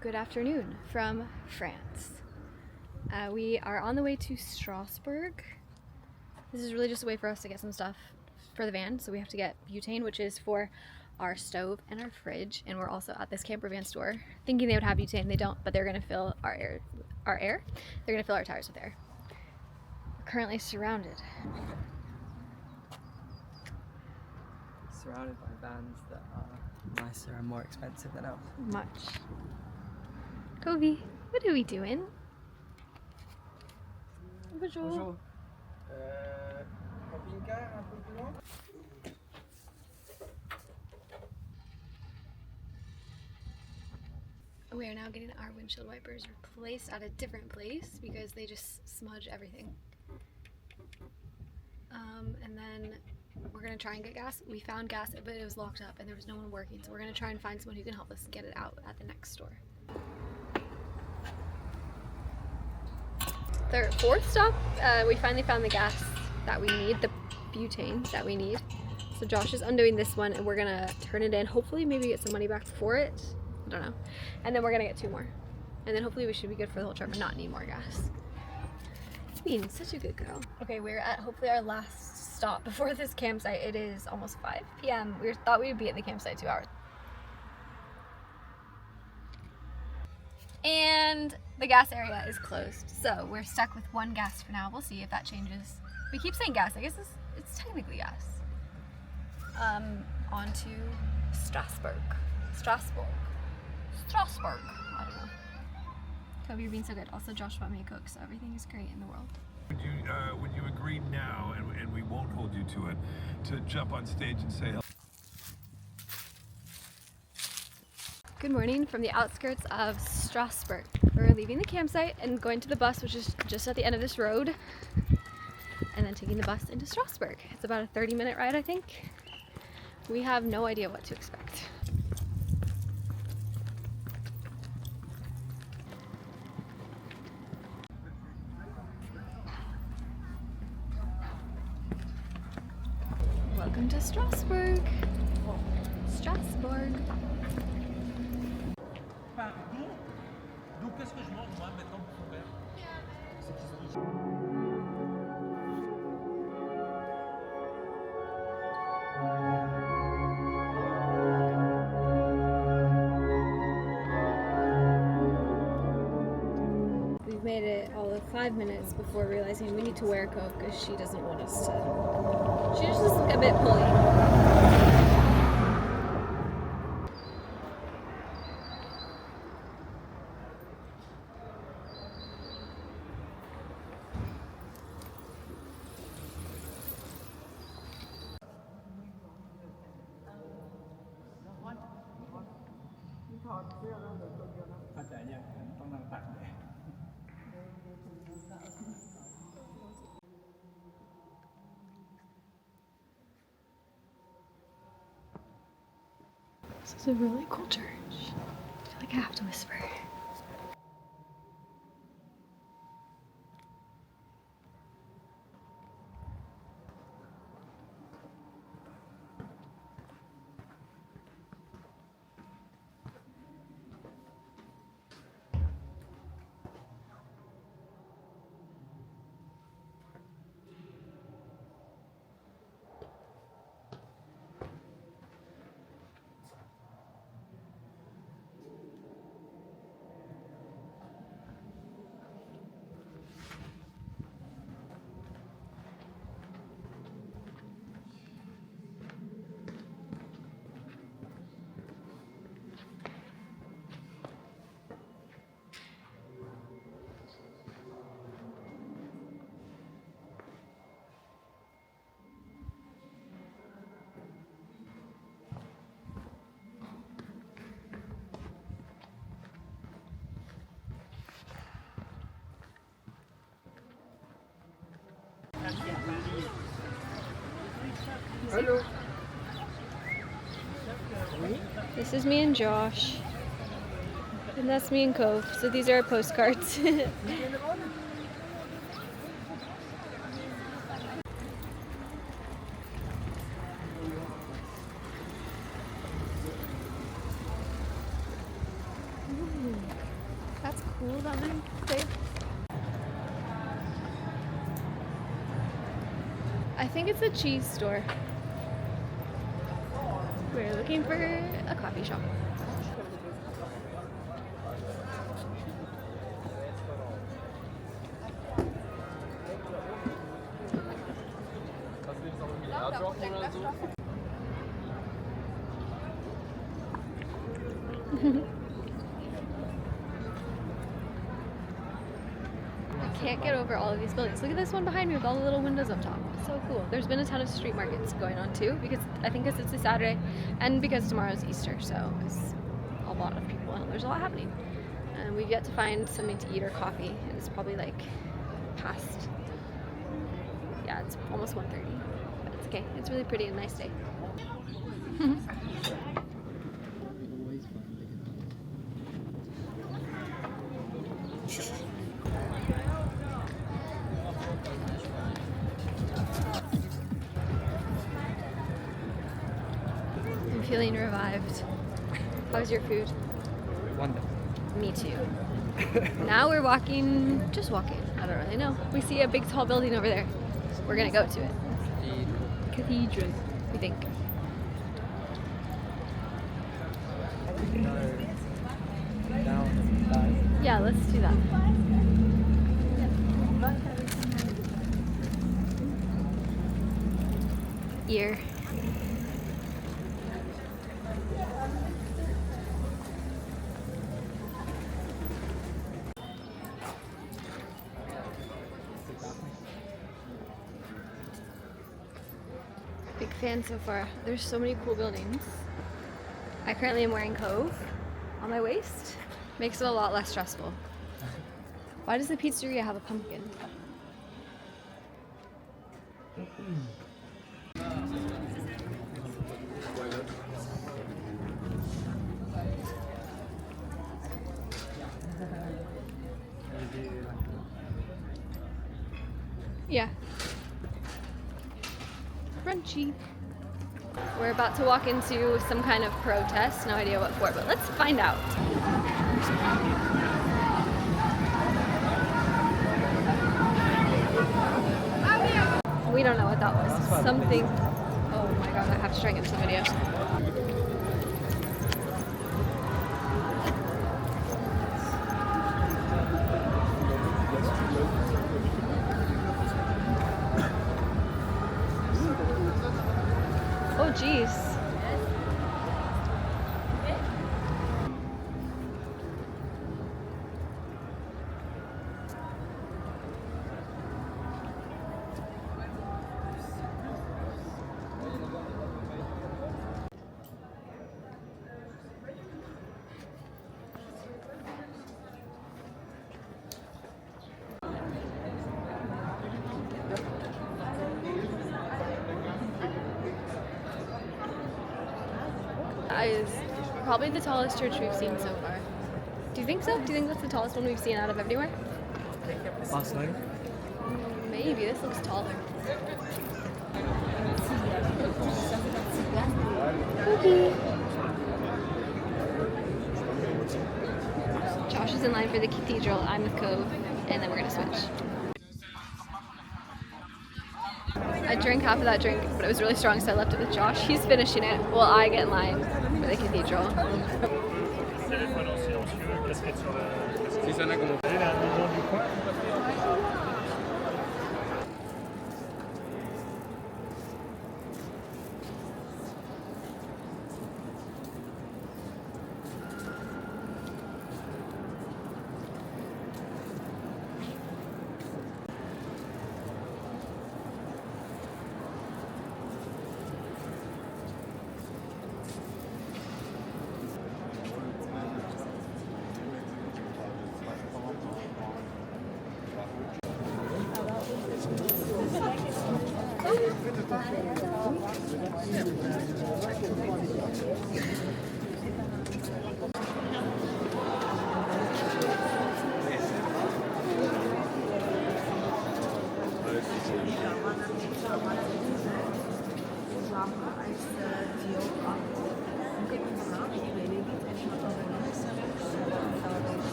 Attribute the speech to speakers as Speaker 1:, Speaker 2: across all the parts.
Speaker 1: Good afternoon from France. We are on the way to Strasbourg. This is really just a way for us to get some stuff for the van. So we have to get butane, which is for our stove and our fridge. And we're also at this camper van store thinking they would have butane. They don't, but they're gonna fill our air. They're gonna fill our tires with air. We're currently surrounded
Speaker 2: by vans that are nicer and more expensive than ours.
Speaker 1: much. Kobe, what are we doing? Bonjour.
Speaker 2: Bonjour.
Speaker 1: We are now getting our windshield wipers replaced at a different place because they just smudge everything. And then we're gonna try and get gas. We found gas, but it was locked up and there was no one working. So we're gonna try and find someone who can help us get it out at the next store. The fourth stop, we finally found the gas that we need, the butane that we need. So Josh is undoing this one and we're gonna turn it in. Hopefully maybe get some money back for it. I don't know. And then we're gonna get 2 more. And then hopefully we should be good for the whole trip and not need more gas. Being such a good girl. Okay, we're at hopefully our last stop before this campsite. It is almost 5 p.m. We thought we would be at the campsite 2 hours. And the gas area is closed. So we're stuck with 1 gas for now. We'll see if that changes. We keep saying gas. I guess it's technically gas. On to Strasbourg. Strasbourg. I don't know. Kobe, you're being so good. Also, Josh bought me a Coke, so everything is great in the world.
Speaker 3: Would you agree now, and we won't hold you to it, to jump on stage and say hello?
Speaker 1: Good morning from the outskirts of Strasbourg. We're leaving the campsite and going to the bus, which is just at the end of this road, and then taking the bus into Strasbourg. It's about a 30-minute ride, I think. We have no idea what to expect. Welcome to Strasbourg. Strasbourg.
Speaker 4: Donc qu'est-ce que je mange moi maintenant pour faire?
Speaker 1: We've made it all of 5 minutes before realizing we need to wear a coat because she doesn't want us to. She just looks a bit pulley. This is a really cool church. I feel like I have to whisper.
Speaker 2: Hello.
Speaker 1: This is me and Josh. And that's me and Cove. So these are our postcards. Ooh. cool down there. I think it's a cheese store. We're looking for a coffee shop. I can't get over all of these buildings. Look at this one behind me with all the little windows up top. It's so cool. There's been a ton of street markets going on too, because I think it's a Saturday and because tomorrow's Easter, so it's a lot of people and there's a lot happening. And we've yet to find something to eat or coffee. It's probably like past, yeah, it's almost 1:30, but it's okay. It's really pretty and nice day. I'm feeling revived. How's your food?
Speaker 2: Wonderful.
Speaker 1: Me too. Now we're walking, just walking. I don't really know. We see a big tall building over there. We're gonna go to it. Cathedral, we think. Yeah, let's do that. Ear. Big fan so far. There's so many cool buildings. I currently am wearing Cove on my waist. Makes it a lot less stressful. Why does the pizzeria have a pumpkin? Yeah. Crunchy. We're about to walk into some kind of protest. No idea what for, but let's find out. We don't know what that was. Something. Oh my god, I have to try and get some video. Oh geez. That is probably the tallest church we've seen so far. Do you think so? Do you think that's the tallest one we've seen out of everywhere?
Speaker 2: Barcelona?
Speaker 1: Maybe. This looks taller. Josh is in line for the Cathedral. I'm with Cove, and then we're gonna switch. I drank half of that drink, but it was really strong, so I left it with Josh. He's finishing it while I get in line for the Cathedral.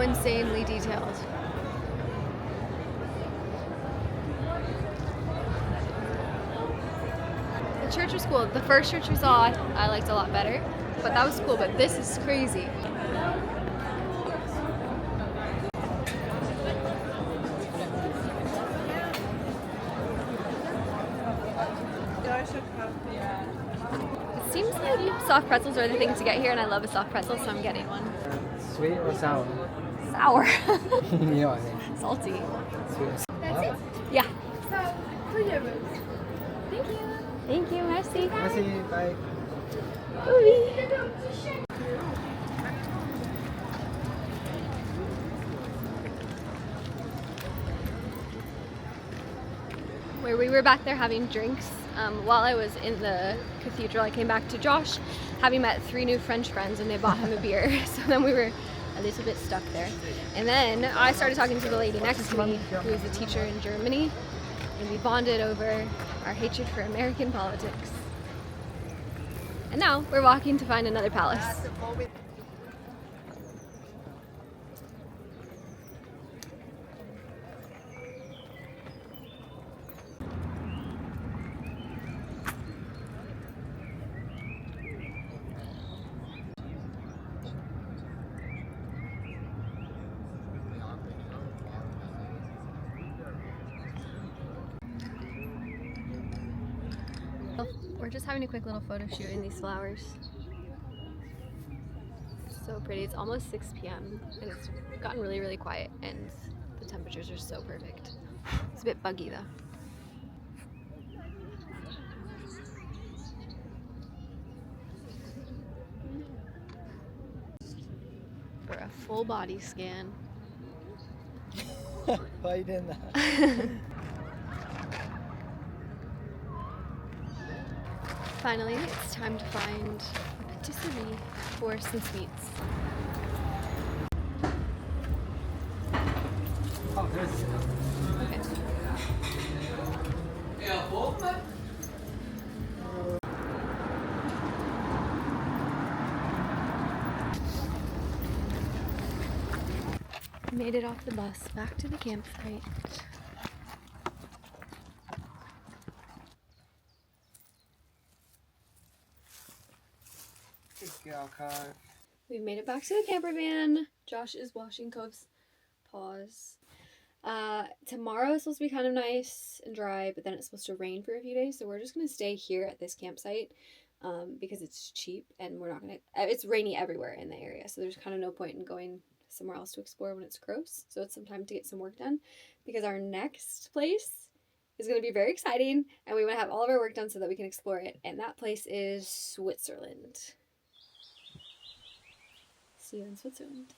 Speaker 1: insanely detailed. The church was cool. The first church we saw, I liked a lot better, but that was cool. But this is crazy. It seems like soft pretzels are the thing to get here, and I love a soft pretzel, so I'm getting one.
Speaker 2: Sweet or sour?
Speaker 1: Sour.
Speaker 2: You know what I mean.
Speaker 1: Salty.
Speaker 2: Sweet or sour.
Speaker 5: That's it.
Speaker 1: Yeah.
Speaker 5: So, 3 euros. Thank you.
Speaker 1: Thank you, merci.
Speaker 2: Merci, bye.
Speaker 1: Where we were back there having drinks. While I was in the cathedral, I came back to Josh, having met 3 new French friends, and they bought him a beer. So then we were a little bit stuck there. And then I started talking to the lady next to me, who is a teacher in Germany, and we bonded over our hatred for American politics. And now we're walking to find another palace. We're just having a quick little photo shoot in these flowers. So pretty. It's almost 6 p.m. and it's gotten really, really quiet, and the temperatures are so perfect. It's a bit buggy though. For a full body scan.
Speaker 2: Why are you doing that?
Speaker 1: Finally, it's time to find a patisserie for some sweets.
Speaker 2: Oh, there's
Speaker 1: Okay. Made it off the bus back to the campsite.
Speaker 2: Good girl, Carl.
Speaker 1: We've made it back to the camper van. Josh is washing Cove's paws. Tomorrow is supposed to be kind of nice and dry, but then it's supposed to rain for a few days, so we're just gonna stay here at this campsite because it's cheap and we're not gonna. It's rainy everywhere in the area, so there's kind of no point in going somewhere else to explore when it's gross. So it's some time to get some work done because our next place is going to be very exciting, and we want to have all of our work done so that we can explore it. And that place is Switzerland. See you in Switzerland.